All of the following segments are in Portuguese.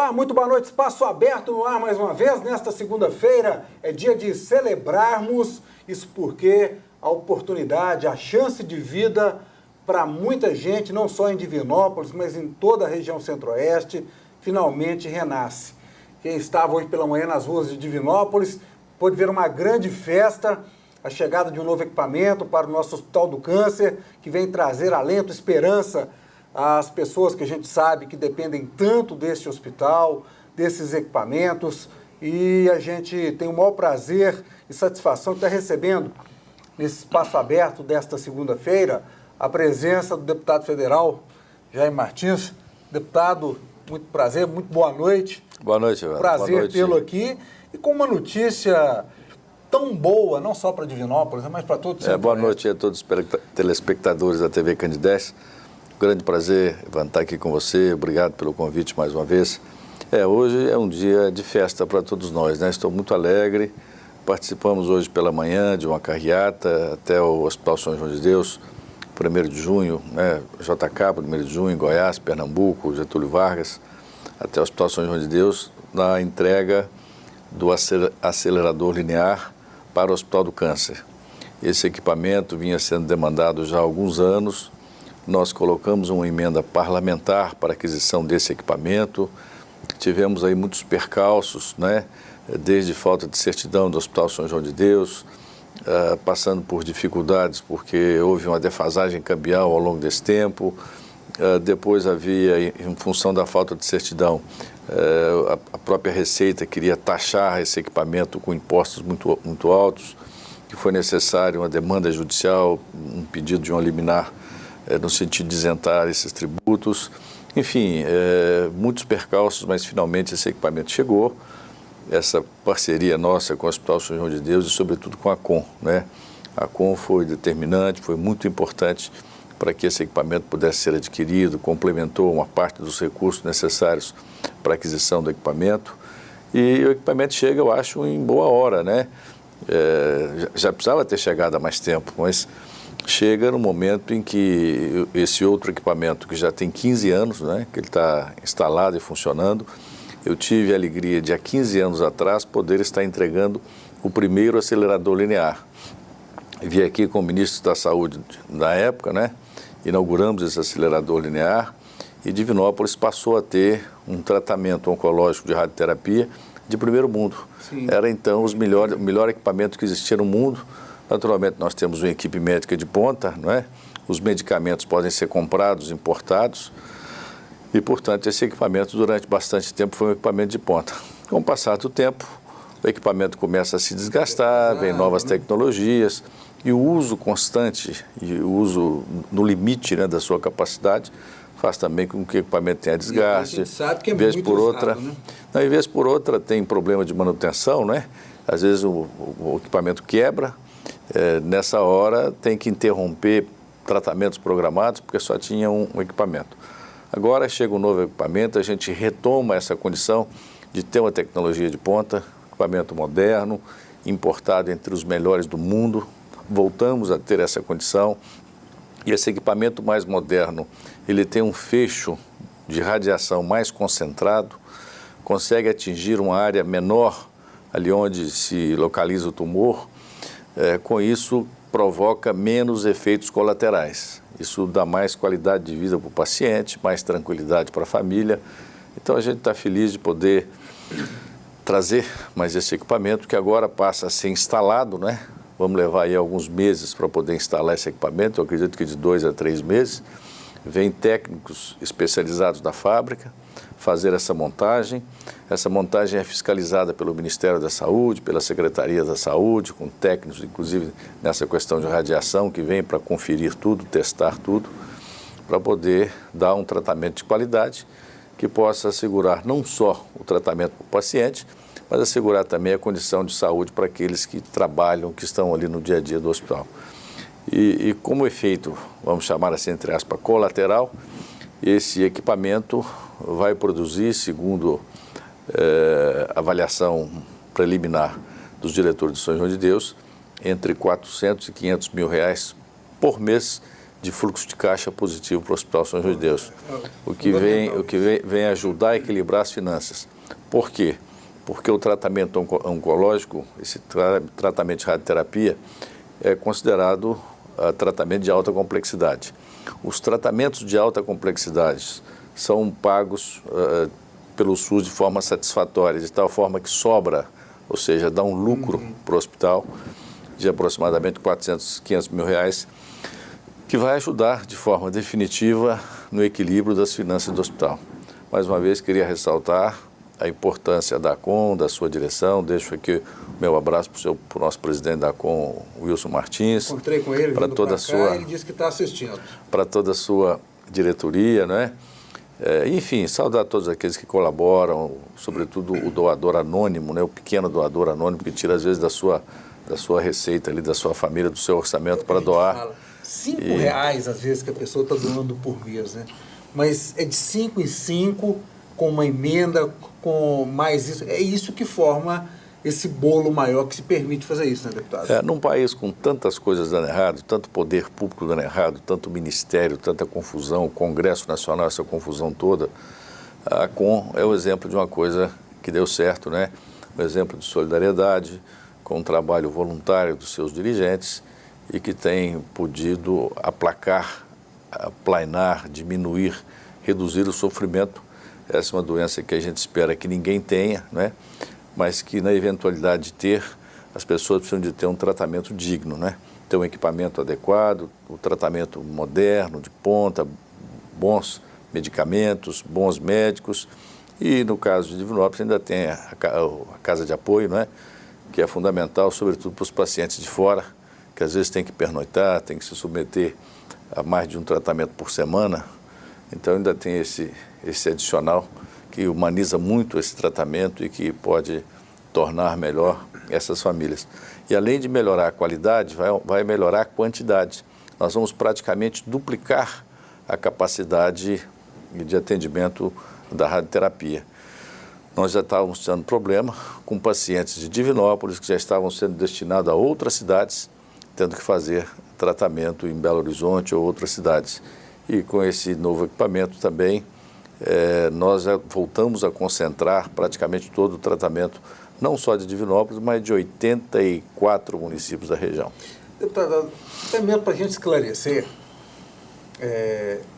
Olá, muito boa noite. Espaço aberto no ar mais uma vez. Nesta segunda-feira é dia de celebrarmos, isso porque a oportunidade, a chance de vida para muita gente, não só em Divinópolis, mas em toda a região centro-oeste, finalmente renasce. Quem estava hoje pela manhã nas ruas de Divinópolis pôde ver uma grande festa, a chegada de um novo equipamento para o nosso Hospital do Câncer, que vem trazer alento, esperança às pessoas que a gente sabe que dependem tanto deste hospital, desses equipamentos, e a gente tem o maior prazer e satisfação de estar recebendo, nesse espaço aberto desta segunda-feira, a presença do deputado federal Jaime Martins. Deputado, muito prazer, muito boa noite. Boa noite, Evandro. Prazer tê-lo aqui, e com uma notícia tão boa, não só para Divinópolis, mas para todos os Boa noite a todos os telespectadores da TV Candidez. Grande prazer, Evandro, estar aqui com você. Obrigado pelo convite mais uma vez. Hoje é um dia de festa para todos nós, né? Estou muito alegre. Participamos hoje pela manhã de uma carreata até o Hospital São João de Deus, 1º de junho, né? JK, 1º de junho, em Goiás, Pernambuco, Getúlio Vargas, até o Hospital São João de Deus, na entrega do acelerador linear para o Hospital do Câncer. Esse equipamento vinha sendo demandado já há alguns anos. Nós colocamos uma emenda parlamentar para a aquisição desse equipamento. Tivemos aí muitos percalços, né? Desde falta de certidão do Hospital São João de Deus, passando por dificuldades porque houve uma defasagem cambial ao longo desse tempo. Depois havia, em função da falta de certidão, a própria Receita queria taxar esse equipamento com impostos muito altos, que foi necessário uma demanda judicial, um pedido de uma liminar no sentido de isentar esses tributos. Enfim, muitos percalços, mas finalmente esse equipamento chegou. Essa parceria nossa com o Hospital São João de Deus e, sobretudo, com a Com, né? A Com foi determinante, foi muito importante para que esse equipamento pudesse ser adquirido, complementou uma parte dos recursos necessários para a aquisição do equipamento. E o equipamento chega, eu acho, em boa hora, né? Já precisava ter chegado há mais tempo, mas chega no momento em que esse outro equipamento, que já tem 15 anos, né, que ele está instalado e funcionando, eu tive a alegria de, há 15 anos atrás, poder estar entregando o primeiro acelerador linear. Vi aqui com o ministro da Saúde na época, né, inauguramos esse acelerador linear e Divinópolis passou a ter um tratamento oncológico de radioterapia de primeiro mundo. Sim. Era então o melhor equipamento que existia no mundo. Naturalmente, nós temos uma equipe médica de ponta, não é? Os medicamentos podem ser comprados, importados, e, portanto, esse equipamento, durante bastante tempo, foi um equipamento de ponta. Com o passar do tempo, o equipamento começa a se desgastar, vem novas tecnologias, e o uso constante e o uso no limite, né, da sua capacidade faz também com que o equipamento tenha desgaste. A gente sabe que é muito usado, né? Não, em vez por outra, tem problema de manutenção, né? Às vezes o equipamento quebra. Nessa hora tem que interromper tratamentos programados porque só tinha um equipamento. Agora chega um novo equipamento, a gente retoma essa condição de ter uma tecnologia de ponta, equipamento moderno, importado entre os melhores do mundo. Voltamos a ter essa condição e esse equipamento mais moderno, ele tem um fecho de radiação mais concentrado, consegue atingir uma área menor ali onde se localiza o tumor. Com isso, provoca menos efeitos colaterais. Isso dá mais qualidade de vida para o paciente, mais tranquilidade para a família. Então, a gente está feliz de poder trazer mais esse equipamento, que agora passa a ser instalado, né? Vamos levar aí alguns meses para poder instalar esse equipamento, eu acredito que de 2 a 3 meses. Vem técnicos especializados da fábrica fazer essa montagem. Essa montagem é fiscalizada pelo Ministério da Saúde, pela Secretaria da Saúde, com técnicos, inclusive nessa questão de radiação, que vem para conferir tudo, testar tudo, para poder dar um tratamento de qualidade que possa assegurar não só o tratamento para o paciente, mas assegurar também a condição de saúde para aqueles que trabalham, que estão ali no dia a dia do hospital. E como efeito, vamos chamar assim, entre aspas, colateral, esse equipamento vai produzir, segundo avaliação preliminar dos diretores de São João de Deus, entre 400 e 500 mil reais por mês de fluxo de caixa positivo para o Hospital São João de Deus, o que vem ajudar a equilibrar as finanças. Por quê? Porque o tratamento oncológico, esse tratamento de radioterapia, é considerado tratamento de alta complexidade. Os tratamentos de alta complexidade são pagos pelo SUS de forma satisfatória, de tal forma que sobra, ou seja, dá um lucro para o hospital de aproximadamente 400, 500 mil reais, que vai ajudar de forma definitiva no equilíbrio das finanças do hospital. Mais uma vez, queria ressaltar a importância da ACOM, da sua direção. Deixo aqui o meu abraço para o nosso presidente da ACOM, Wilson Martins. Encontrei com ele, para toda a sua, ele disse que está assistindo. Para toda a sua diretoria, né? Enfim, saudar todos aqueles que colaboram, sobretudo o doador anônimo, né? O pequeno doador anônimo que tira às vezes da sua receita ali, da sua família, do seu orçamento para doar. Fala. R$5 às vezes que a pessoa está doando por mês, né? Mas é de 5 em 5, com uma emenda, com mais isso. É isso que forma esse bolo maior que se permite fazer isso, né, deputado? Num país com tantas coisas dando errado, tanto poder público dando errado, tanto ministério, tanta confusão, o Congresso Nacional, essa confusão toda, a ACOM é o exemplo de uma coisa que deu certo, né? Um exemplo de solidariedade, com um trabalho voluntário dos seus dirigentes e que tem podido aplacar, aplainar, diminuir, reduzir o sofrimento. Essa é uma doença que a gente espera que ninguém tenha, né? Mas que na eventualidade de ter, as pessoas precisam de ter um tratamento digno, né? Ter um equipamento adequado, um tratamento moderno, de ponta, bons medicamentos, bons médicos. E no caso de Divinópolis ainda tem a casa de apoio, né? Que é fundamental, sobretudo para os pacientes de fora, que às vezes tem que pernoitar, tem que se submeter a mais de um tratamento por semana. Então ainda tem esse adicional que humaniza muito esse tratamento e que pode tornar melhor essas famílias. E além de melhorar a qualidade, vai melhorar a quantidade. Nós vamos praticamente duplicar a capacidade de atendimento da radioterapia. Nós já estávamos tendo problema com pacientes de Divinópolis que já estavam sendo destinados a outras cidades, tendo que fazer tratamento em Belo Horizonte ou outras cidades. E com esse novo equipamento também, nós voltamos a concentrar praticamente todo o tratamento, não só de Divinópolis, mas de 84 municípios da região. Deputado, até mesmo para a gente esclarecer,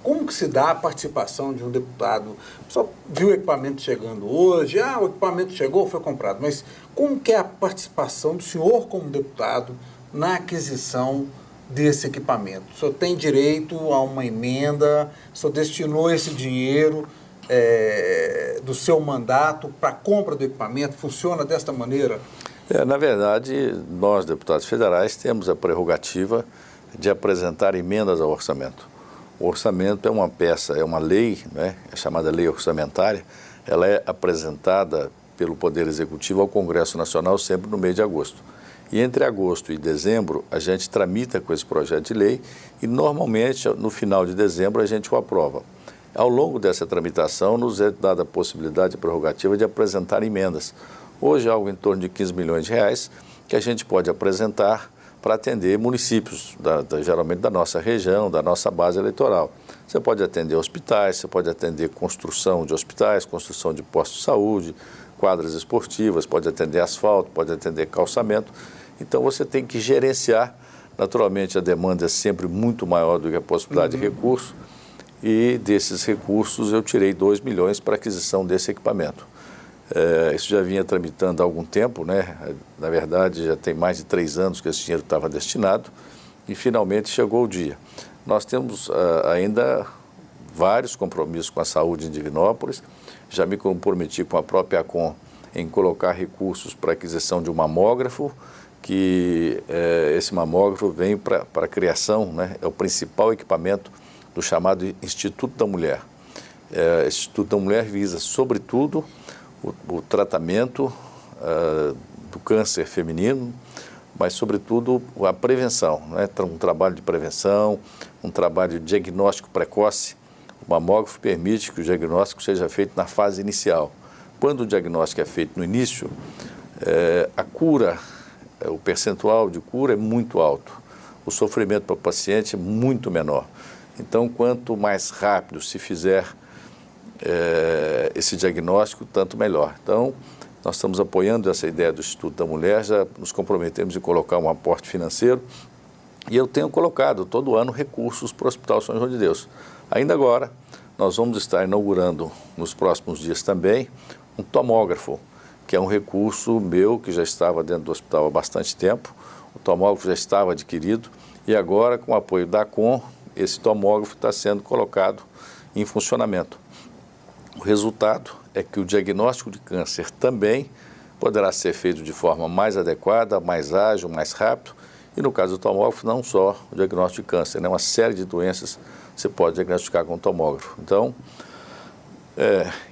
como que se dá a participação de um deputado? Só viu o equipamento chegando hoje, o equipamento chegou, foi comprado, mas como que é a participação do senhor como deputado na aquisição desse equipamento? O senhor tem direito a uma emenda? O senhor destinou esse dinheiro do seu mandato para a compra do equipamento? Funciona desta maneira? Na verdade, nós, deputados federais, temos a prerrogativa de apresentar emendas ao orçamento. O orçamento é uma peça, é uma lei, né? É chamada lei orçamentária. Ela é apresentada pelo Poder Executivo ao Congresso Nacional sempre no mês de agosto. E entre agosto e dezembro, a gente tramita com esse projeto de lei e, normalmente, no final de dezembro, a gente o aprova. Ao longo dessa tramitação, nos é dada a possibilidade e prerrogativa de apresentar emendas. Hoje, algo em torno de 15 milhões de reais que a gente pode apresentar para atender municípios, geralmente da nossa região, da nossa base eleitoral. Você pode atender hospitais, você pode atender construção de hospitais, construção de postos de saúde, quadras esportivas, pode atender asfalto, pode atender calçamento. Então, você tem que gerenciar. Naturalmente, a demanda é sempre muito maior do que a possibilidade de recurso. E desses recursos, eu tirei 2 milhões para a aquisição desse equipamento. Isso já vinha tramitando há algum tempo, né? Na verdade, já tem mais de 3 anos que esse dinheiro estava destinado e, finalmente, chegou o dia. Nós temos ainda vários compromissos com a saúde em Divinópolis. Já me comprometi com a própria ACOM em colocar recursos para a aquisição de um mamógrafo, que esse mamógrafo vem para a criação, né? É o principal equipamento do chamado Instituto da Mulher. O Instituto da Mulher visa, sobretudo, o tratamento do câncer feminino, mas, sobretudo, a prevenção, né? Um trabalho de prevenção, um trabalho de diagnóstico precoce. O mamógrafo permite que o diagnóstico seja feito na fase inicial. Quando o diagnóstico é feito no início, a cura, o percentual de cura é muito alto. o sofrimento para o paciente é muito menor. Então, quanto mais rápido se fizer esse diagnóstico, tanto melhor. Então, nós estamos apoiando essa ideia do Instituto da Mulher, já nos comprometemos em colocar um aporte financeiro e eu tenho colocado todo ano recursos para o Hospital São João de Deus. Ainda agora, nós vamos estar inaugurando nos próximos dias também um tomógrafo, que é um recurso meu que já estava dentro do hospital há bastante tempo. O tomógrafo já estava adquirido e agora, com o apoio da ACOM, esse tomógrafo está sendo colocado em funcionamento. O resultado é que o diagnóstico de câncer também poderá ser feito de forma mais adequada, mais ágil, mais rápido. E no caso do tomógrafo, não só o diagnóstico de câncer, né? Uma série de doenças você pode diagnosticar com o tomógrafo. Então,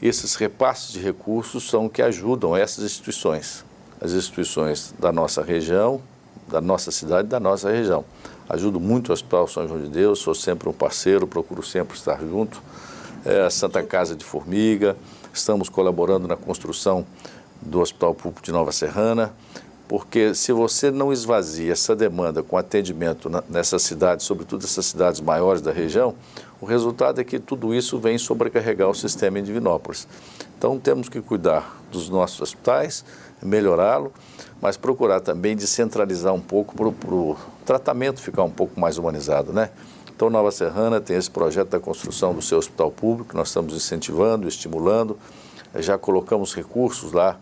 esses repasses de recursos são que ajudam essas instituições, as instituições da nossa região, da nossa cidade e da nossa região. Ajudo muito o Hospital São João de Deus, sou sempre um parceiro, procuro sempre estar junto. A Santa Casa de Formiga, estamos colaborando na construção do Hospital Público de Nova Serrana, porque se você não esvazia essa demanda com atendimento nessas cidades, sobretudo essas cidades maiores da região, o resultado é que tudo isso vem sobrecarregar o sistema em Divinópolis. Então temos que cuidar dos nossos hospitais, melhorá-lo, mas procurar também descentralizar um pouco para o tratamento ficar um pouco mais humanizado, né? Então Nova Serrana tem esse projeto da construção do seu hospital público, nós estamos incentivando, estimulando, já colocamos recursos lá,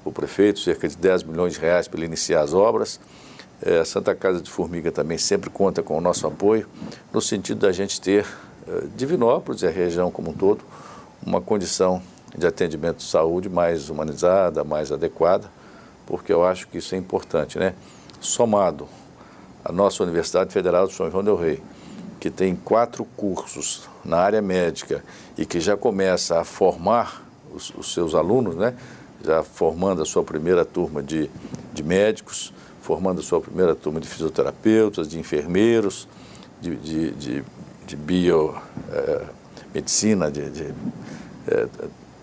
o prefeito, cerca de 10 milhões de reais para ele iniciar as obras. A Santa Casa de Formiga também sempre conta com o nosso apoio, no sentido da gente ter, Divinópolis e a região como um todo, uma condição de atendimento de saúde mais humanizada, mais adequada, porque eu acho que isso é importante, né? Somado à nossa Universidade Federal de São João del Rei, que tem 4 cursos na área médica e que já começa a formar os seus alunos, né? Já formando a sua primeira turma de médicos, formando a sua primeira turma de fisioterapeutas, de enfermeiros, de biomedicina,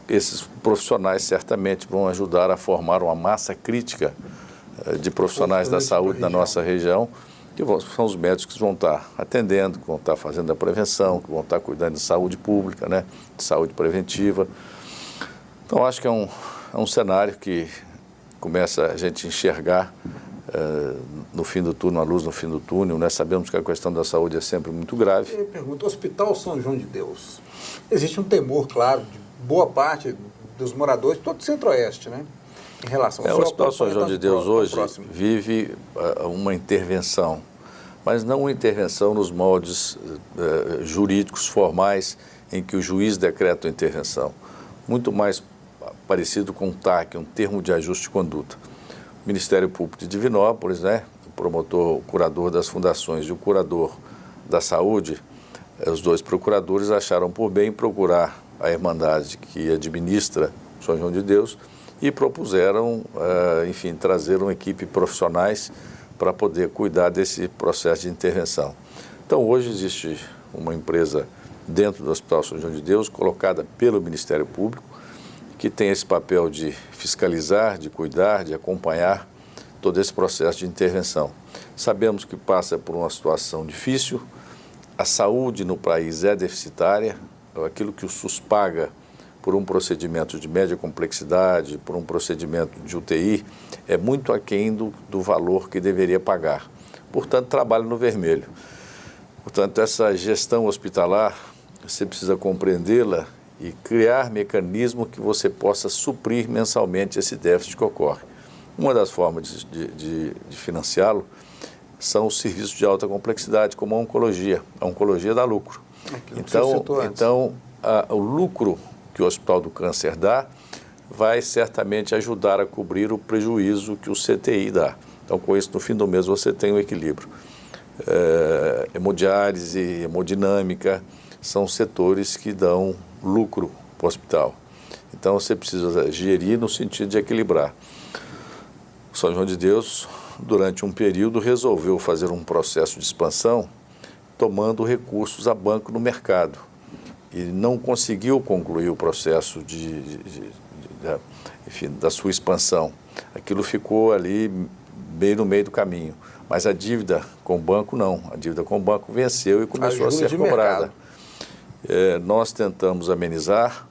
esses profissionais certamente vão ajudar a formar uma massa crítica de profissionais da saúde na nossa região, que são os médicos que vão estar atendendo, que vão estar fazendo a prevenção, que vão estar cuidando de saúde pública, né, de saúde preventiva. Então, acho que é um cenário que começa a gente enxergar no fim do túnel, a luz no fim do túnel, né? Sabemos que a questão da saúde é sempre muito grave. Eu pergunto, Hospital São João de Deus, existe um temor, claro, de boa parte dos moradores de todo o Centro-Oeste, né? Em relação ao o Hospital São João de Deus hoje vive uma intervenção, mas não uma intervenção nos moldes jurídicos formais em que o juiz decreta a intervenção. Muito mais parecido com um TAC, um termo de ajuste de conduta. O Ministério Público de Divinópolis, né, o promotor, o curador das fundações e o curador da saúde, os 2 procuradores acharam por bem procurar a Irmandade que administra São João de Deus e propuseram, enfim, trazer uma equipe de profissionais para poder cuidar desse processo de intervenção. Então, hoje existe uma empresa dentro do Hospital São João de Deus, colocada pelo Ministério Público, que tem esse papel de fiscalizar, de cuidar, de acompanhar todo esse processo de intervenção. Sabemos que passa por uma situação difícil, a saúde no país é deficitária, aquilo que o SUS paga por um procedimento de média complexidade, por um procedimento de UTI, é muito aquém do valor que deveria pagar. Portanto, trabalha no vermelho. Portanto, essa gestão hospitalar, você precisa compreendê-la e criar mecanismo que você possa suprir mensalmente esse déficit que ocorre. Uma das formas de financiá-lo são os serviços de alta complexidade, como a oncologia. A oncologia dá lucro. Então o lucro que o Hospital do Câncer dá vai certamente ajudar a cobrir o prejuízo que o CTI dá. Então, com isso, no fim do mês, você tem um equilíbrio. Hemodiálise, hemodinâmica, são setores que dão lucro para o hospital. Então, você precisa gerir no sentido de equilibrar. O São João de Deus, durante um período, resolveu fazer um processo de expansão, tomando recursos a banco no mercado. E não conseguiu concluir o processo enfim, da sua expansão. Aquilo ficou ali bem no meio do caminho. Mas a dívida com o banco não. A dívida com o banco venceu e começou a ser cobrada. Nós tentamos amenizar,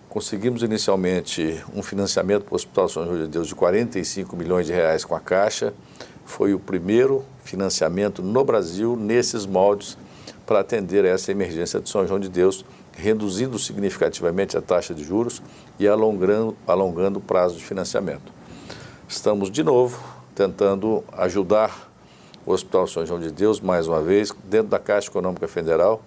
conseguimos inicialmente um financiamento para o Hospital São João de Deus de 45 milhões de reais com a Caixa. Foi o primeiro financiamento no Brasil nesses moldes para atender essa emergência de São João de Deus, reduzindo significativamente a taxa de juros e alongando o prazo de financiamento. Estamos, de novo, tentando ajudar o Hospital São João de Deus, mais uma vez, dentro da Caixa Econômica Federal,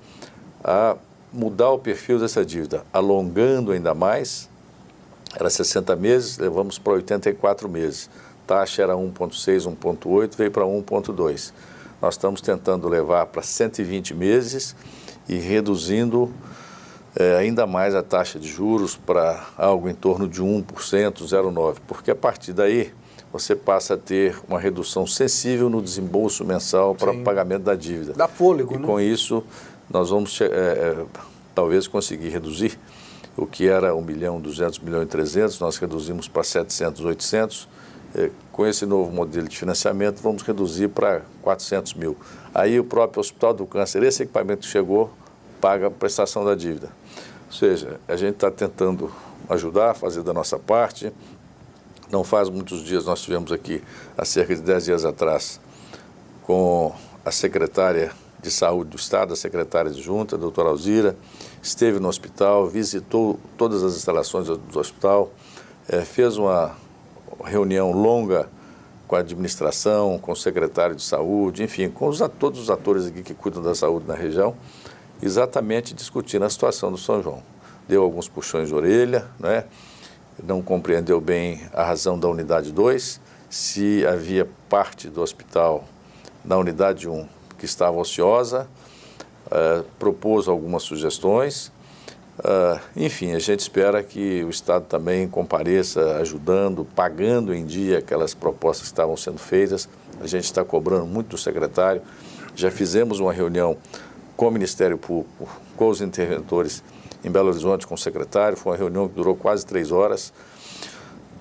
a mudar o perfil dessa dívida, alongando ainda mais. Era 60 meses, levamos para 84 meses. Taxa era 1,6, 1,8, veio para 1,2. Nós estamos tentando levar para 120 meses e reduzindo ainda mais a taxa de juros para algo em torno de 1%, 0,9%, porque a partir daí você passa a ter uma redução sensível no desembolso mensal para o pagamento da dívida. Dá fôlego, e né? Com isso, nós vamos talvez conseguir reduzir o que era 1 milhão, 200 milhões e 300, nós reduzimos para 700, 800. Com esse novo modelo de financiamento, vamos reduzir para 400 mil. Aí o próprio Hospital do Câncer, esse equipamento que chegou, paga a prestação da dívida. Ou seja, a gente está tentando ajudar, fazer da nossa parte. Não faz muitos dias, nós estivemos aqui, há cerca de 10 dias atrás, com a secretária de Saúde do Estado, a secretária adjunta, a doutora Alzira, esteve no hospital, visitou todas as instalações do hospital, fez uma reunião longa com a administração, com o secretário de saúde, enfim, com todos os atores aqui que cuidam da saúde na região, exatamente discutindo a situação do São João. Deu alguns puxões de orelha, né? Não compreendeu bem a razão da unidade 2, se havia parte do hospital na unidade 1 que estava ociosa, propôs algumas sugestões. Enfim, a gente espera que o Estado também compareça ajudando, pagando em dia aquelas propostas que estavam sendo feitas. A gente está cobrando muito do secretário. Já fizemos uma reunião com o Ministério Público, com os interventores em Belo Horizonte, com o secretário. Foi uma reunião que durou quase 3 horas.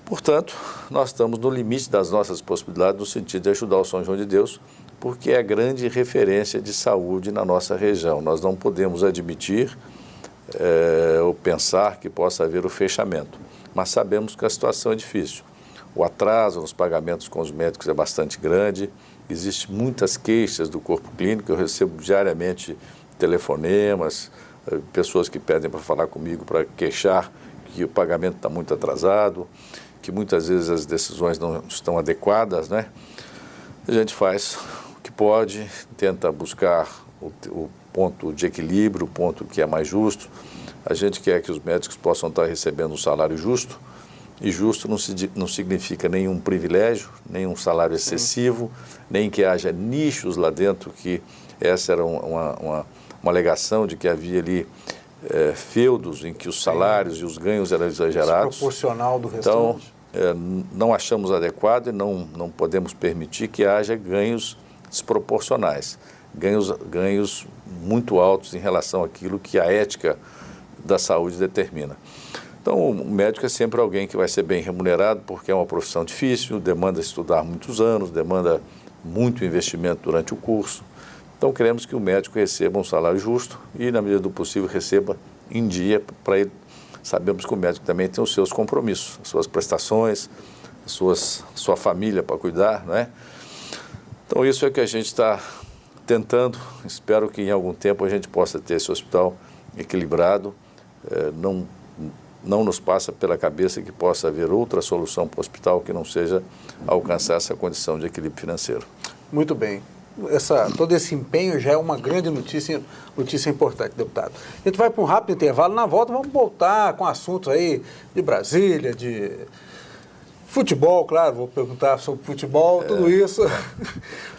Portanto, nós estamos no limite das nossas possibilidades no sentido de ajudar o São João de Deus, porque é a grande referência de saúde na nossa região. Nós não podemos admitir ou pensar que possa haver o fechamento, mas sabemos que a situação é difícil. O atraso nos pagamentos com os médicos é bastante grande, existem muitas queixas do corpo clínico, eu recebo diariamente telefonemas, pessoas que pedem para falar comigo para queixar que o pagamento está muito atrasado, que muitas vezes as decisões não estão adequadas, né? A gente faz o que pode, tenta buscar o ponto de equilíbrio, o ponto que é mais justo. A gente quer que os médicos possam estar recebendo um salário justo, e justo não significa nenhum privilégio, nenhum salário excessivo, nem que haja nichos lá dentro, que essa era uma alegação de que havia ali feudos em que os salários e os ganhos eram exagerados. Desproporcional do restante. Então, não achamos adequado e não podemos permitir que haja ganhos desproporcionais, ganhos muito altos em relação àquilo que a ética da saúde determina. Então, o médico é sempre alguém que vai ser bem remunerado, porque é uma profissão difícil, demanda estudar muitos anos, demanda muito investimento durante o curso. Então, queremos que o médico receba um salário justo e, na medida do possível, receba em dia para ele. Sabemos que o médico também tem os seus compromissos, as suas prestações, sua família para cuidar, não é? Então, isso é que a gente está tentando. Espero que em algum tempo a gente possa ter esse hospital equilibrado. Não nos passa pela cabeça que possa haver outra solução para o hospital que não seja alcançar essa condição de equilíbrio financeiro. Muito bem. Todo esse empenho já é uma grande notícia importante, deputado. A gente vai para um rápido intervalo, na volta vamos voltar com assuntos aí de Brasília, de futebol, claro, vou perguntar sobre futebol, tudo isso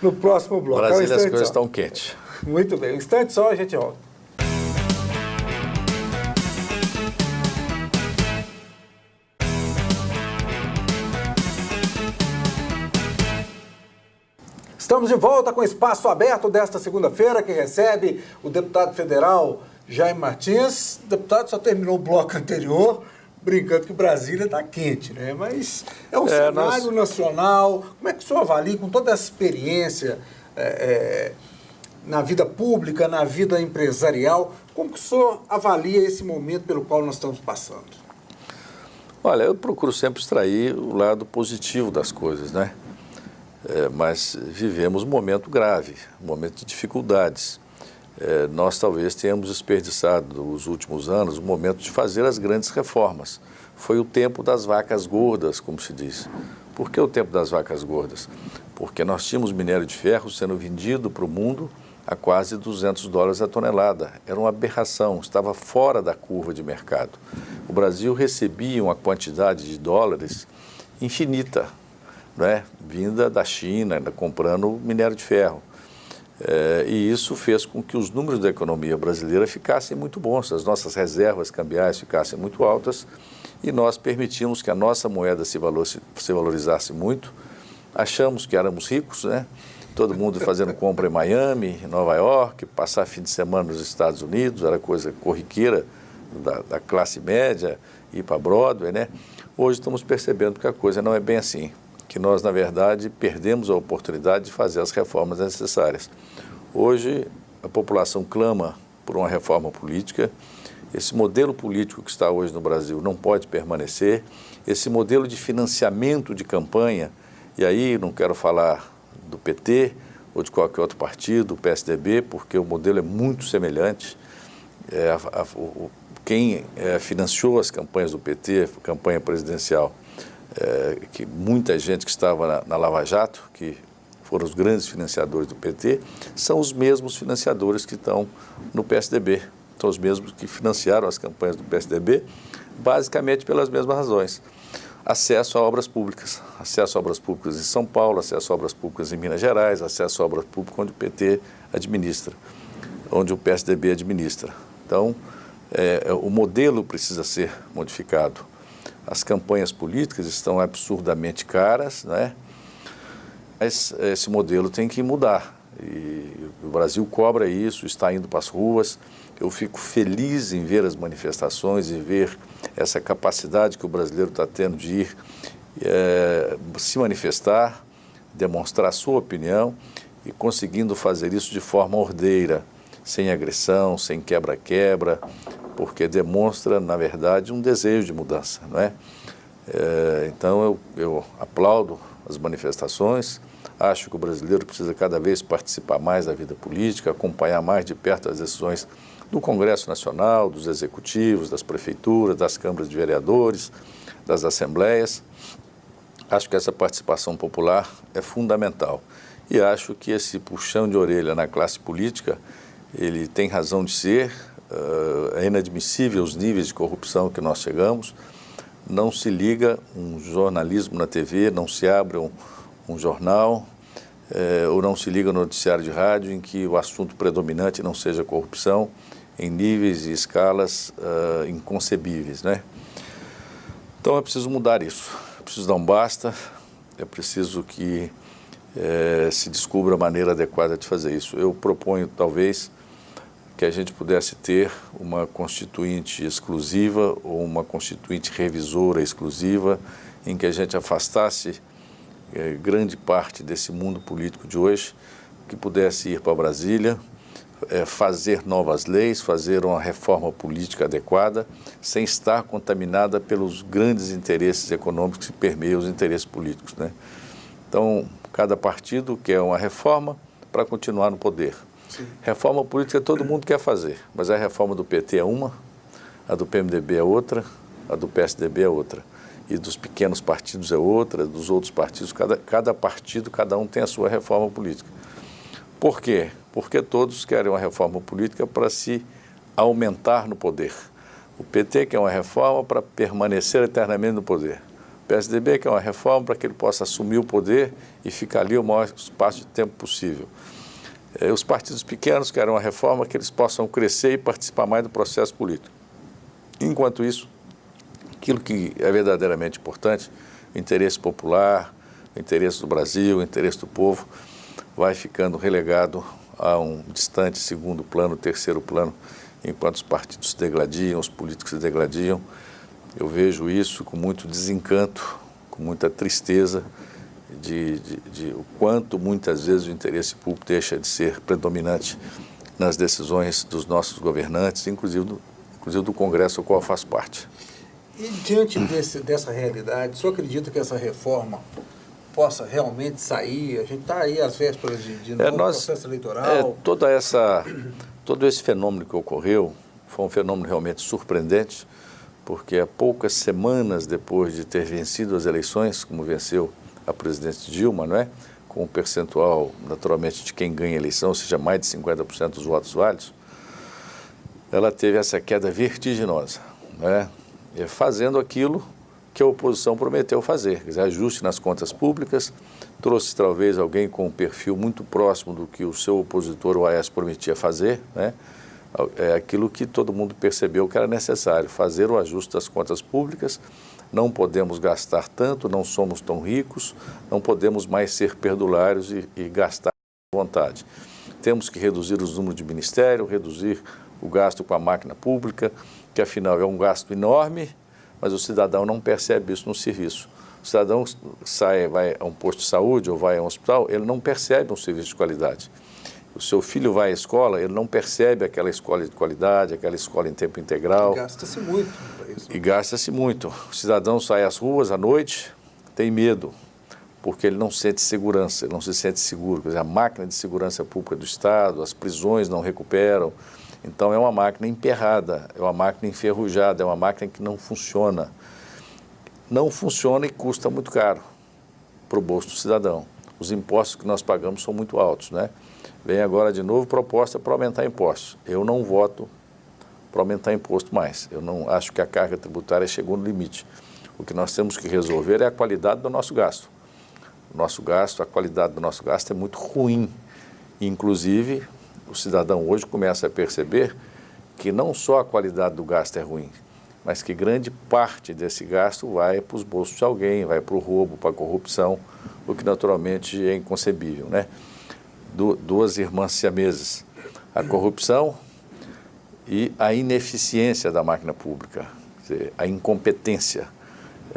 no próximo bloco. Brasília, as coisas estão quentes. Muito bem, um instante só, a gente volta. Estamos de volta com o Espaço Aberto desta segunda-feira, que recebe o deputado federal Jaime Martins. O deputado só terminou o bloco anterior, brincando que Brasília está quente, né? Mas é um cenário nacional. Como é que o senhor avalia, com toda essa experiência na vida pública, na vida empresarial, como que o senhor avalia esse momento pelo qual nós estamos passando? Olha, eu procuro sempre extrair o lado positivo das coisas, né? Mas vivemos um momento grave, um momento de dificuldades. Nós talvez tenhamos desperdiçado nos últimos anos o momento de fazer as grandes reformas. Foi o tempo das vacas gordas, como se diz. Por que o tempo das vacas gordas? Porque nós tínhamos minério de ferro sendo vendido para o mundo a quase $200 a tonelada. Era uma aberração, estava fora da curva de mercado. O Brasil recebia uma quantidade de dólares infinita, né? Vinda da China, comprando minério de ferro. E isso fez com que os números da economia brasileira ficassem muito bons, as nossas reservas cambiais ficassem muito altas e nós permitimos que a nossa moeda se valorizasse muito. Achamos que éramos ricos, né? Todo mundo fazendo compra em Miami, em Nova York, passar fim de semana nos Estados Unidos, era coisa corriqueira da classe média, ir para Broadway, né? Hoje estamos percebendo que a coisa não é bem assim, que nós, na verdade, perdemos a oportunidade de fazer as reformas necessárias. Hoje, a população clama por uma reforma política. Esse modelo político que está hoje no Brasil não pode permanecer. Esse modelo de financiamento de campanha, e aí não quero falar do PT ou de qualquer outro partido, do PSDB, porque o modelo é muito semelhante. Quem financiou as campanhas do PT, campanha presidencial, que muita gente que estava na Lava Jato, que foram os grandes financiadores do PT, são os mesmos financiadores que estão no PSDB. São os mesmos que financiaram as campanhas do PSDB, basicamente pelas mesmas razões. Acesso a obras públicas em São Paulo, acesso a obras públicas em Minas Gerais, acesso a obras públicas onde o PT administra, onde o PSDB administra. Então, o modelo precisa ser modificado. As campanhas políticas estão absurdamente caras, né? Mas esse modelo tem que mudar. E o Brasil cobra isso, está indo para as ruas. Eu fico feliz em ver as manifestações e ver essa capacidade que o brasileiro está tendo de ir se manifestar, demonstrar a sua opinião e conseguindo fazer isso de forma ordeira, sem agressão, sem quebra-quebra, porque demonstra, na verdade, um desejo de mudança, não é? Então, eu aplaudo as manifestações, acho que o brasileiro precisa cada vez participar mais da vida política, acompanhar mais de perto as decisões do Congresso Nacional, dos executivos, das prefeituras, das câmaras de vereadores, das assembleias. Acho que essa participação popular é fundamental. E acho que esse puxão de orelha na classe política, ele tem razão de ser, é inadmissível os níveis de corrupção que nós chegamos. Não se liga um jornalismo na TV, não se abre um jornal, ou não se liga no noticiário de rádio em que o assunto predominante não seja corrupção, em níveis e escalas inconcebíveis, né? Então é preciso mudar isso, é preciso dar um basta, é preciso que se descubra a maneira adequada de fazer isso. Eu proponho, talvez, que a gente pudesse ter uma constituinte exclusiva ou uma constituinte revisora exclusiva, em que a gente afastasse grande parte desse mundo político de hoje, que pudesse ir para Brasília, fazer novas leis, fazer uma reforma política adequada, sem estar contaminada pelos grandes interesses econômicos que permeiam os interesses políticos, né? Então, cada partido quer uma reforma para continuar no poder. Sim. Reforma política todo mundo quer fazer, mas a reforma do PT é uma, a do PMDB é outra, a do PSDB é outra. E dos pequenos partidos é outra, dos outros partidos, cada partido, cada um tem a sua reforma política. Por quê? Porque todos querem uma reforma política para se aumentar no poder. O PT quer uma reforma para permanecer eternamente no poder. O PSDB quer uma reforma para que ele possa assumir o poder e ficar ali o maior espaço de tempo possível. Os partidos pequenos querem uma reforma que eles possam crescer e participar mais do processo político. Enquanto isso, aquilo que é verdadeiramente importante, o interesse popular, o interesse do Brasil, o interesse do povo, vai ficando relegado a um distante segundo plano, terceiro plano, enquanto os partidos se degladiam, os políticos se degladiam. Eu vejo isso com muito desencanto, com muita tristeza, de o quanto muitas vezes o interesse público deixa de ser predominante nas decisões dos nossos governantes, inclusive do Congresso ao qual eu faço parte. E diante dessa realidade, o senhor acredita que essa reforma possa realmente sair? A gente está aí às vésperas de novo processo eleitoral. Todo esse fenômeno que ocorreu foi um fenômeno realmente surpreendente, porque há poucas semanas depois de ter vencido as eleições, como venceu a presidente Dilma, não é? Com um percentual, naturalmente, de quem ganha a eleição, ou seja, mais de 50% dos votos válidos, ela teve essa queda vertiginosa, né? Fazendo aquilo que a oposição prometeu fazer, quer dizer, ajuste nas contas públicas, trouxe talvez alguém com um perfil muito próximo do que o seu opositor, o Aécio, prometia fazer, né? É aquilo que todo mundo percebeu que era necessário, fazer o ajuste das contas públicas. Não podemos gastar tanto, não somos tão ricos, não podemos mais ser perdulários e gastar à vontade. Temos que reduzir os números de ministério, reduzir o gasto com a máquina pública, que afinal é um gasto enorme, mas o cidadão não percebe isso no serviço. O cidadão vai a um posto de saúde ou vai a um hospital, ele não percebe um serviço de qualidade. O seu filho vai à escola, ele não percebe aquela escola de qualidade, aquela escola em tempo integral. E gasta-se muito para isso. E gasta-se muito. O cidadão sai às ruas à noite, tem medo, porque ele não sente segurança, ele não se sente seguro. Quer dizer, a máquina de segurança pública do Estado, as prisões não recuperam. Então é uma máquina emperrada, é uma máquina enferrujada, é uma máquina que não funciona. Não funciona e custa muito caro para o bolso do cidadão. Os impostos que nós pagamos são muito altos, né? Vem agora de novo proposta para aumentar impostos. Eu não voto para aumentar imposto mais. Eu não acho que a carga tributária chegou no limite. O que nós temos que resolver é a qualidade do nosso gasto. A qualidade do nosso gasto é muito ruim. Inclusive, o cidadão hoje começa a perceber que não só a qualidade do gasto é ruim, mas que grande parte desse gasto vai para os bolsos de alguém, vai para o roubo, para a corrupção, o que naturalmente é inconcebível, né? Duas irmãs siameses, a corrupção e a ineficiência da máquina pública, quer dizer, a incompetência,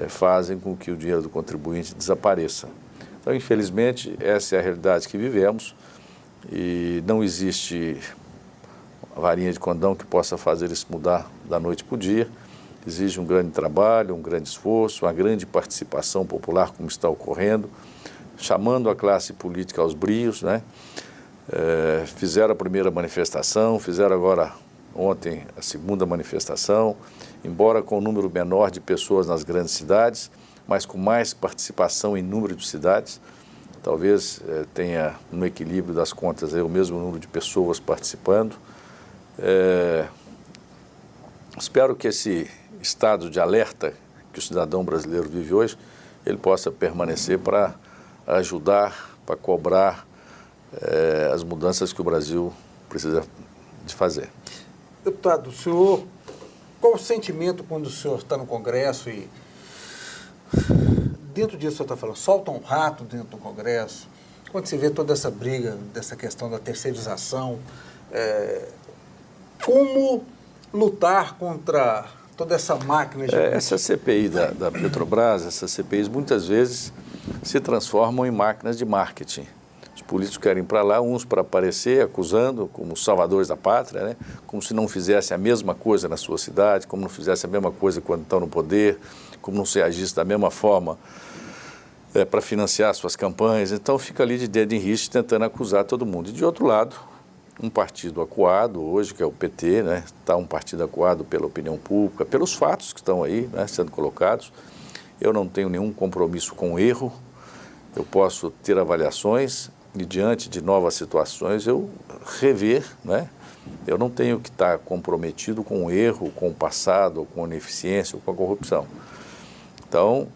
fazem com que o dinheiro do contribuinte desapareça. Então, infelizmente, essa é a realidade que vivemos e não existe varinha de condão que possa fazer isso mudar da noite para o dia. Exige um grande trabalho, um grande esforço, uma grande participação popular, como está ocorrendo, chamando a classe política aos brios, né? Fizeram a primeira manifestação, fizeram agora ontem a segunda manifestação, embora com um número menor de pessoas nas grandes cidades, mas com mais participação em número de cidades. Talvez tenha no equilíbrio das contas aí, o mesmo número de pessoas participando. Espero que esse estado de alerta que o cidadão brasileiro vive hoje, ele possa permanecer para ajudar, para cobrar as mudanças que o Brasil precisa de fazer. Deputado, qual o sentimento quando o senhor está no Congresso e dentro disso o senhor está falando, solta um rato dentro do Congresso, quando se vê toda essa briga, dessa questão da terceirização, como lutar contra toda essa máquina de... Essa CPI da Petrobras, essas CPIs muitas vezes se transformam em máquinas de marketing. Os políticos querem ir para lá, uns para aparecer, acusando, como os salvadores da pátria, né? Como se não fizessem a mesma coisa na sua cidade, como não fizessem a mesma coisa quando estão no poder, como não se agisse da mesma forma para financiar suas campanhas. Então fica ali de dedo em riste tentando acusar todo mundo. E de outro lado, um partido acuado hoje, que é o PT, né? Está um partido acuado pela opinião pública, pelos fatos que estão aí, né, sendo colocados. Eu não tenho nenhum compromisso com o erro, eu posso ter avaliações e diante de novas situações eu rever, né? Eu não tenho que estar comprometido com o erro, com o passado, com a ineficiência ou com a corrupção. Então,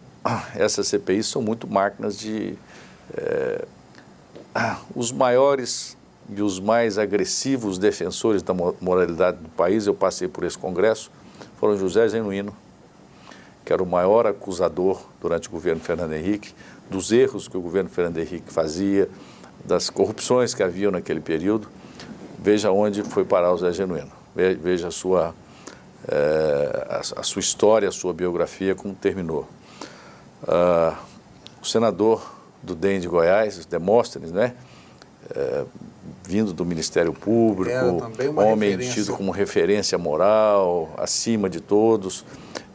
essas CPIs são muito máquinas de... os maiores e os mais agressivos defensores da moralidade do país, eu passei por esse congresso, foram José Genuíno, que era o maior acusador durante o governo Fernando Henrique, dos erros que o governo Fernando Henrique fazia, das corrupções que haviam naquele período. Veja onde foi parar o José Genuíno, veja a sua a sua história, a sua biografia, como terminou. O senador do DEM de Goiás, Demóstenes, né? Vindo do Ministério Público, homem tido como referência moral, acima de todos.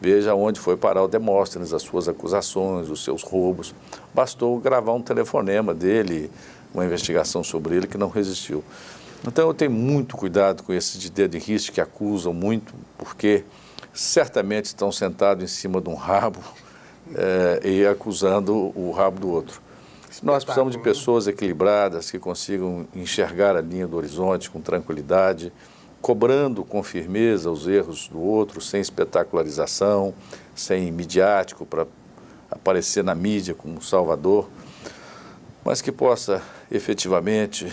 Veja onde foi parar o Demóstenes, as suas acusações, os seus roubos. Bastou gravar um telefonema dele, uma investigação sobre ele que não resistiu. Então eu tenho muito cuidado com esses de dedo em riste que acusam muito, porque certamente estão sentados em cima de um rabo e acusando o rabo do outro. Nós precisamos de pessoas equilibradas que consigam enxergar a linha do horizonte com tranquilidade, cobrando com firmeza os erros do outro, sem espetacularização, sem midiático para aparecer na mídia como salvador, mas que possa efetivamente,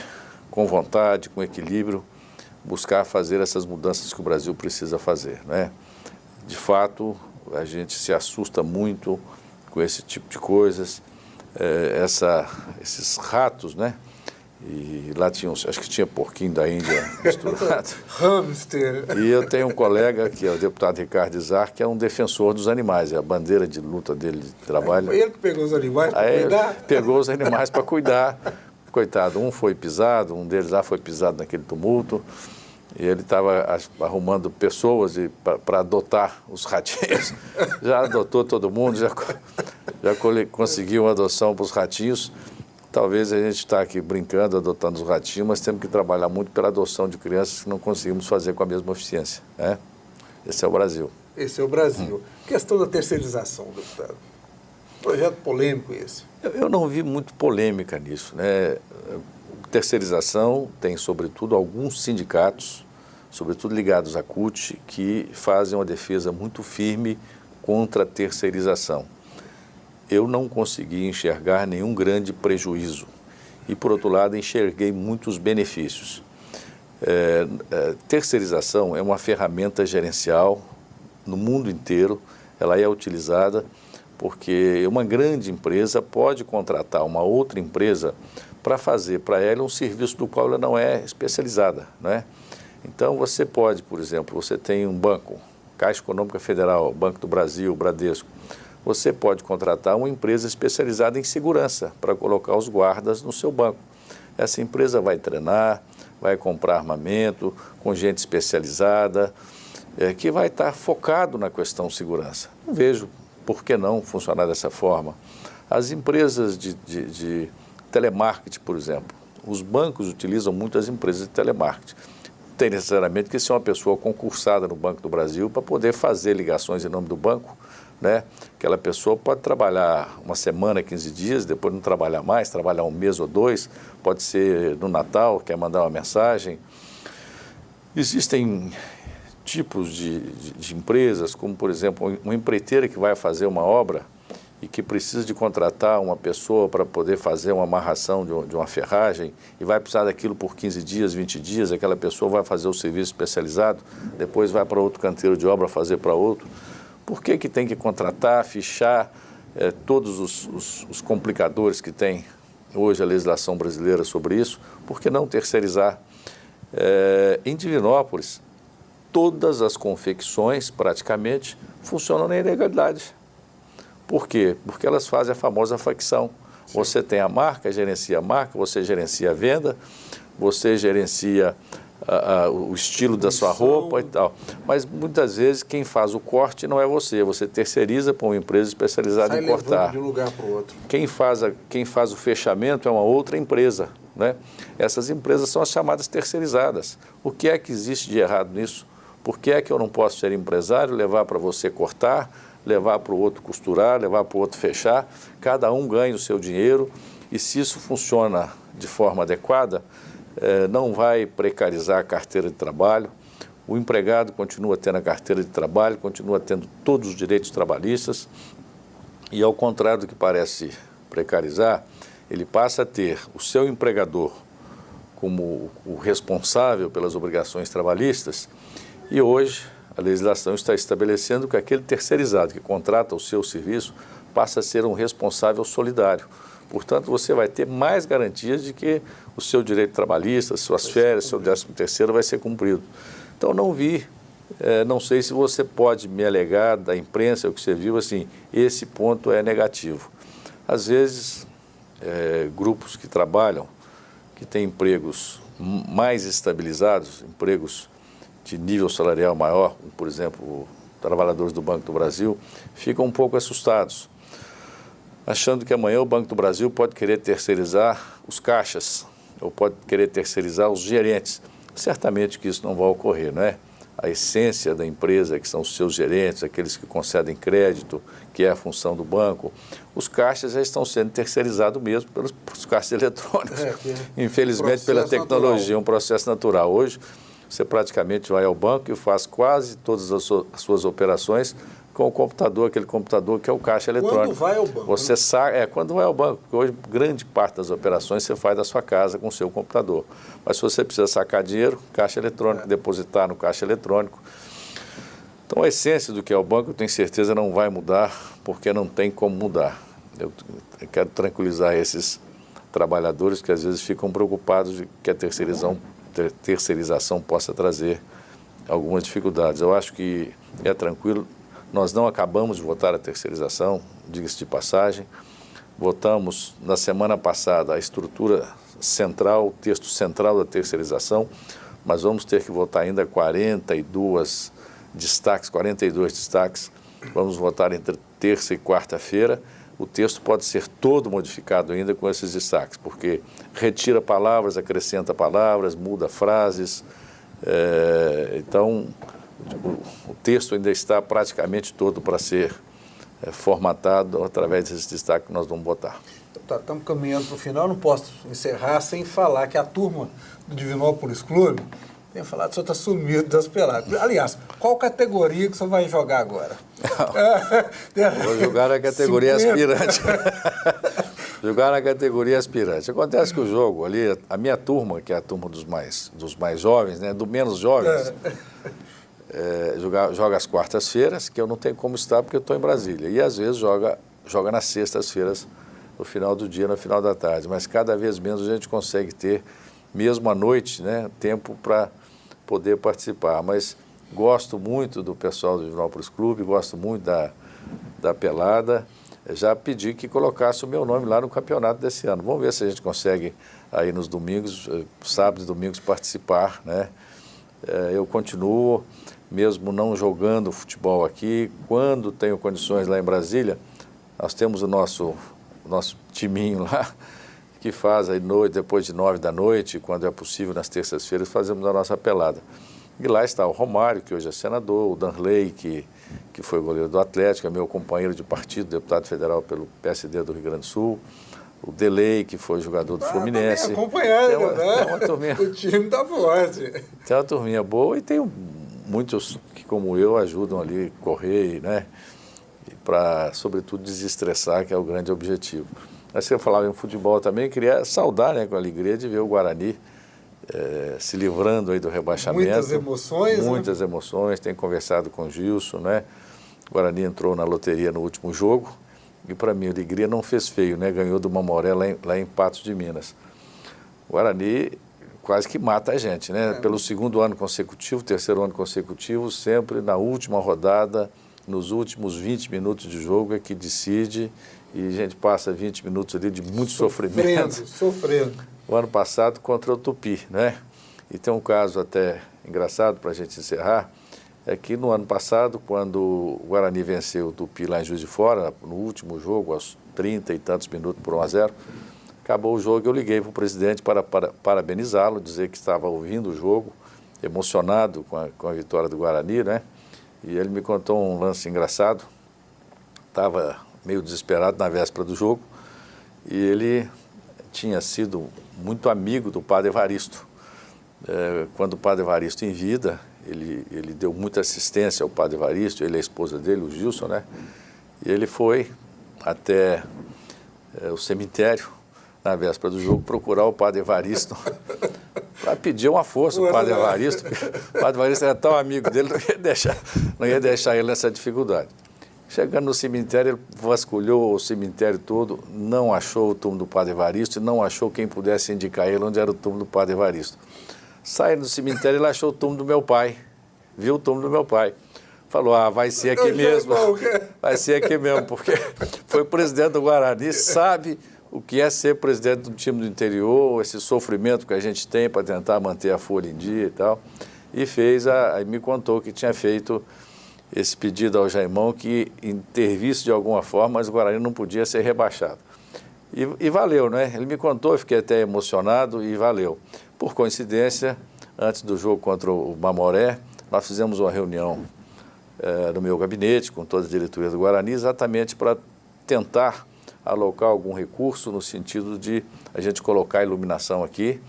com vontade, com equilíbrio, buscar fazer essas mudanças que o Brasil precisa fazer, né? De fato, a gente se assusta muito com esse tipo de coisas, esses ratos, né? E lá tinha, acho que tinha porquinho da Índia misturado. Hamster. E eu tenho um colega, que é o deputado Ricardo Izar, que é um defensor dos animais, é a bandeira de luta dele de trabalho. Foi ele que pegou os animais para cuidar? Pegou os animais para cuidar. Coitado, um foi pisado, um deles lá foi pisado naquele tumulto, e ele estava arrumando pessoas para adotar os ratinhos. Já adotou todo mundo, já conseguiu uma adoção para os ratinhos. Talvez a gente está aqui brincando, adotando os ratinhos, mas temos que trabalhar muito pela adoção de crianças que não conseguimos fazer com a mesma eficiência, né? Esse é o Brasil. Esse é o Brasil. Questão da terceirização, deputado. Projeto polêmico esse. Eu não vi muito polêmica nisso, né? Terceirização tem, sobretudo, alguns sindicatos, sobretudo ligados à CUT, que fazem uma defesa muito firme contra a terceirização. Eu não consegui enxergar nenhum grande prejuízo e, por outro lado, enxerguei muitos benefícios. Terceirização é uma ferramenta gerencial no mundo inteiro, ela é utilizada porque uma grande empresa pode contratar uma outra empresa para fazer para ela um serviço do qual ela não é especializada, né? Então, você pode, por exemplo, você tem um banco, Caixa Econômica Federal, Banco do Brasil, Bradesco, você pode contratar uma empresa especializada em segurança para colocar os guardas no seu banco. Essa empresa vai treinar, vai comprar armamento com gente especializada, que vai estar focado na questão segurança. Não vejo por que não funcionar dessa forma. As empresas de telemarketing, por exemplo, os bancos utilizam muito as empresas de telemarketing. Tem necessariamente que ser uma pessoa concursada no Banco do Brasil para poder fazer ligações em nome do banco, né? Aquela pessoa pode trabalhar uma semana, 15 dias, depois não trabalhar mais, trabalhar um mês ou dois, pode ser no Natal, quer mandar uma mensagem. Existem tipos de empresas, como, por exemplo, uma empreiteira que vai fazer uma obra e que precisa de contratar uma pessoa para poder fazer uma amarração de uma ferragem e vai precisar daquilo por 15 dias, 20 dias, aquela pessoa vai fazer o serviço especializado, depois vai para outro canteiro de obra fazer para outro. Por que tem que contratar, fichar todos os complicadores que tem hoje a legislação brasileira sobre isso? Por que não terceirizar? Em Divinópolis, todas as confecções, praticamente, funcionam na ilegalidade. Por quê? Porque elas fazem a famosa facção. Sim. Você tem a marca, gerencia a marca, você gerencia a venda, você gerencia o estilo da sua roupa e tal. Mas muitas vezes quem faz o corte não é você terceiriza para uma empresa especializada em cortar. De um lugar para o outro. Quem faz o fechamento é uma outra empresa, né? Essas empresas são as chamadas terceirizadas. O que é que existe de errado nisso? Por que é que eu não posso ser empresário, levar para você cortar, levar para o outro costurar, levar para o outro fechar? Cada um ganha o seu dinheiro e se isso funciona de forma adequada, não vai precarizar a carteira de trabalho, o empregado continua tendo a carteira de trabalho, continua tendo todos os direitos trabalhistas e, ao contrário do que parece precarizar, ele passa a ter o seu empregador como o responsável pelas obrigações trabalhistas e hoje a legislação está estabelecendo que aquele terceirizado que contrata o seu serviço passa a ser um responsável solidário. Portanto, você vai ter mais garantias de que o seu direito trabalhista, suas férias, seu 13º vai ser cumprido. Então, não vi Não sei se você pode me alegar da imprensa, o que você viu, assim, esse ponto é negativo. Às vezes, grupos que trabalham, que têm empregos mais estabilizados, empregos de nível salarial maior, como, por exemplo, trabalhadores do Banco do Brasil, ficam um pouco assustados, achando que amanhã o Banco do Brasil pode querer terceirizar os caixas, ou pode querer terceirizar os gerentes. Certamente que isso não vai ocorrer, não é? A essência da empresa, que são os seus gerentes, aqueles que concedem crédito, que é a função do banco, os caixas já estão sendo terceirizados mesmo pelos caixas eletrônicos. Infelizmente, pela tecnologia, natural. Um processo natural. Hoje, você praticamente vai ao banco e faz quase todas as suas operações com o computador, aquele computador que é o caixa eletrônico. Quando vai ao banco. Você quando vai ao banco, porque hoje grande parte das operações você faz da sua casa com o seu computador. Mas se você precisa sacar dinheiro, caixa eletrônico, depositar no caixa eletrônico. Então a essência do que é o banco, eu tenho certeza, não vai mudar, porque não tem como mudar. Eu quero tranquilizar esses trabalhadores que às vezes ficam preocupados de que a terceirização possa trazer algumas dificuldades. Eu acho que é tranquilo. Nós não acabamos de votar a terceirização, diga-se de passagem. Votamos na semana passada a estrutura central, o texto central da terceirização, mas vamos ter que votar ainda 42 destaques. Vamos votar entre terça e quarta-feira. O texto pode ser todo modificado ainda com esses destaques, porque retira palavras, acrescenta palavras, muda frases. Então, o texto ainda está praticamente todo para ser formatado através desses destaques que nós vamos votar. Estamos caminhando para o final, não posso encerrar sem falar que a turma do Divinópolis Clube tem falado que o senhor está sumido das peladas. Aliás, qual categoria que o senhor vai jogar agora? Vou jogar na categoria aspirante. Jogar na categoria aspirante. Acontece que o jogo ali, a minha turma, que é a turma dos mais jovens, né, do menos jovens, joga às quartas-feiras, que eu não tenho como estar porque eu estou em Brasília. E às vezes joga nas sextas-feiras, no final do dia, no final da tarde. Mas cada vez menos a gente consegue ter, mesmo à noite, né, tempo para poder participar. Mas gosto muito do pessoal do Divinópolis Clube, gosto muito da pelada. Já pedi que colocasse o meu nome lá no campeonato desse ano. Vamos ver se a gente consegue aí nos domingos, sábados e domingos, participar, né? Eu continuo, mesmo não jogando futebol aqui, quando tenho condições lá em Brasília, nós temos o nosso timinho lá, que faz aí depois de 9 da noite, quando é possível, nas terças-feiras, fazemos a nossa pelada. E lá está o Romário, que hoje é senador, o Danley, que foi goleiro do Atlético, é meu companheiro de partido, deputado federal pelo PSD do Rio Grande do Sul, o Delei, que foi jogador do Fluminense. Acompanhando, né? Tem uma turminha, o time está forte. Tem uma turminha boa e tem muitos que, como eu, ajudam ali a correr, né? Para, sobretudo, desestressar, que é o grande objetivo. Mas você falava em futebol também, queria saudar, né, com a alegria de ver o Guarani se livrando aí do rebaixamento. Muitas emoções. Muitas emoções, tenho conversado com o Gilson, né? O Guarani entrou na loteria no último jogo e, para mim, a alegria não fez feio, né? Ganhou do Mamoré lá em Patos de Minas. O Guarani quase que mata a gente, né? Pelo segundo ano consecutivo, terceiro ano consecutivo, sempre na última rodada, nos últimos 20 minutos de jogo é que decide e a gente passa 20 minutos ali de muito sofrimento. Sofrendo. O ano passado contra o Tupi, né? E tem um caso até engraçado para a gente encerrar, é que no ano passado, quando o Guarani venceu o Tupi lá em Juiz de Fora, no último jogo, aos 30 e tantos minutos por 1-0, acabou o jogo, eu liguei para o presidente para parabenizá-lo, dizer que estava ouvindo o jogo, emocionado com a vitória do Guarani, né? E ele me contou um lance engraçado, estava meio desesperado na véspera do jogo, e ele tinha sido muito amigo do padre Evaristo. Quando o padre Evaristo em vida, ele deu muita assistência ao padre Evaristo, ele e a esposa dele, o Gilson, né? E ele foi até o cemitério, na véspera do jogo, procurar o padre Evaristo para pedir uma força ao padre Evaristo. O padre Evaristo era tão amigo dele, não ia deixar ele nessa dificuldade. Chegando no cemitério, ele vasculhou o cemitério todo, não achou o túmulo do padre Evaristo e não achou quem pudesse indicar ele onde era o túmulo do padre Evaristo. Saindo do cemitério, ele achou o túmulo do meu pai. viu o túmulo do meu pai. Falou, vai ser aqui mesmo, vai ser aqui mesmo, porque foi presidente do Guarani, sabe o que é ser presidente de um time do interior, esse sofrimento que a gente tem para tentar manter a folha em dia e tal. E aí me contou que tinha feito esse pedido ao Jaimão que intervisse de alguma forma, mas o Guarani não podia ser rebaixado. E valeu, né? Ele me contou, eu fiquei até emocionado e valeu. Por coincidência, antes do jogo contra o Mamoré, nós fizemos uma reunião no meu gabinete com toda a diretoria do Guarani, exatamente para tentar alocar algum recurso no sentido de a gente colocar a iluminação aqui,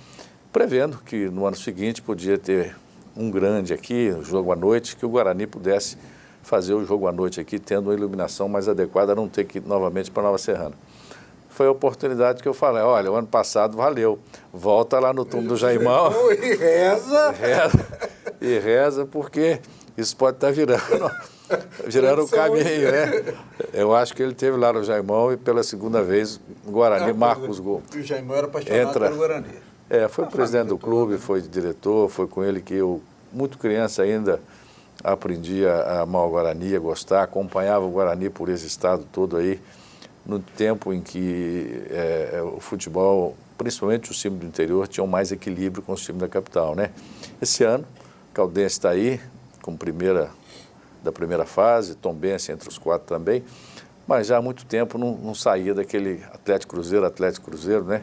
prevendo que no ano seguinte podia ter um grande aqui, um jogo à noite, que o Guarani pudesse fazer o jogo à noite aqui, tendo uma iluminação mais adequada, não ter que ir novamente para Nova Serrana. Foi a oportunidade que eu falei, olha, o ano passado valeu, volta lá no túmulo do Jaimão. E reza. E reza, porque isso pode estar virando o caminho, né? Eu acho que ele esteve lá no Jaimão e pela segunda vez o Guarani marca os gols. E o Jaimão era apaixonado pelo Guarani. Foi presidente do clube, foi diretor, foi com ele que eu, muito criança ainda, aprendi a amar o Guarani, a gostar, acompanhava o Guarani por esse estado todo aí, no tempo em que o futebol, principalmente os times do interior, tinham mais equilíbrio com os times da capital, né? Esse ano, Caldense está aí, como da primeira fase, Tombense entre os 4 também, mas já há muito tempo não saía daquele Atlético Cruzeiro, né?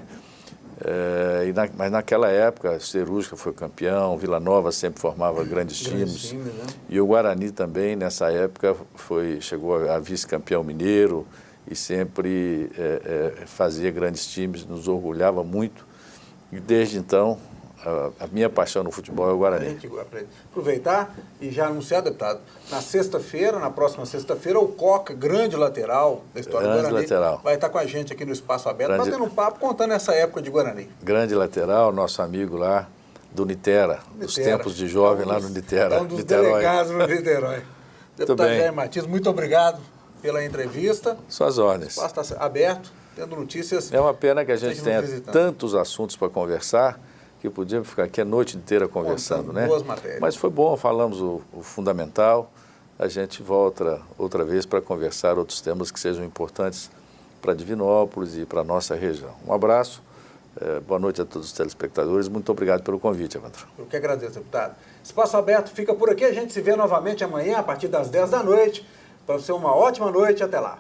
Mas naquela época, Cerústica foi campeão, Vila Nova sempre formava grandes times, né? E o Guarani também, nessa época, chegou a vice-campeão mineiro e sempre fazia grandes times, nos orgulhava muito. E desde então, a minha paixão no futebol é o Guarani. A gente aproveitar e já anunciar, deputado, na próxima sexta-feira, o Coca, grande lateral da história do Guarani, lateral, vai estar com a gente aqui no Espaço Aberto, batendo um papo, contando essa época de Guarani. Grande lateral, nosso amigo lá do Nitera, dos tempos de jovem lá no Nitera. Um dos delegados no Niterói. Deputado Jair Martins, muito obrigado pela entrevista. Suas ordens. O espaço está aberto, tendo notícias. É uma pena que a gente tenha tantos assuntos para conversar, que podíamos ficar aqui a noite inteira conversando, né? Boas matérias. Mas foi bom, falamos o fundamental. A gente volta outra vez para conversar outros temas que sejam importantes para Divinópolis e para a nossa região. Um abraço, boa noite a todos os telespectadores. Muito obrigado pelo convite, Evandro. Eu que agradeço, deputado. Espaço Aberto fica por aqui. A gente se vê novamente amanhã, a partir das 10 da noite. Para você, uma ótima noite. Até lá.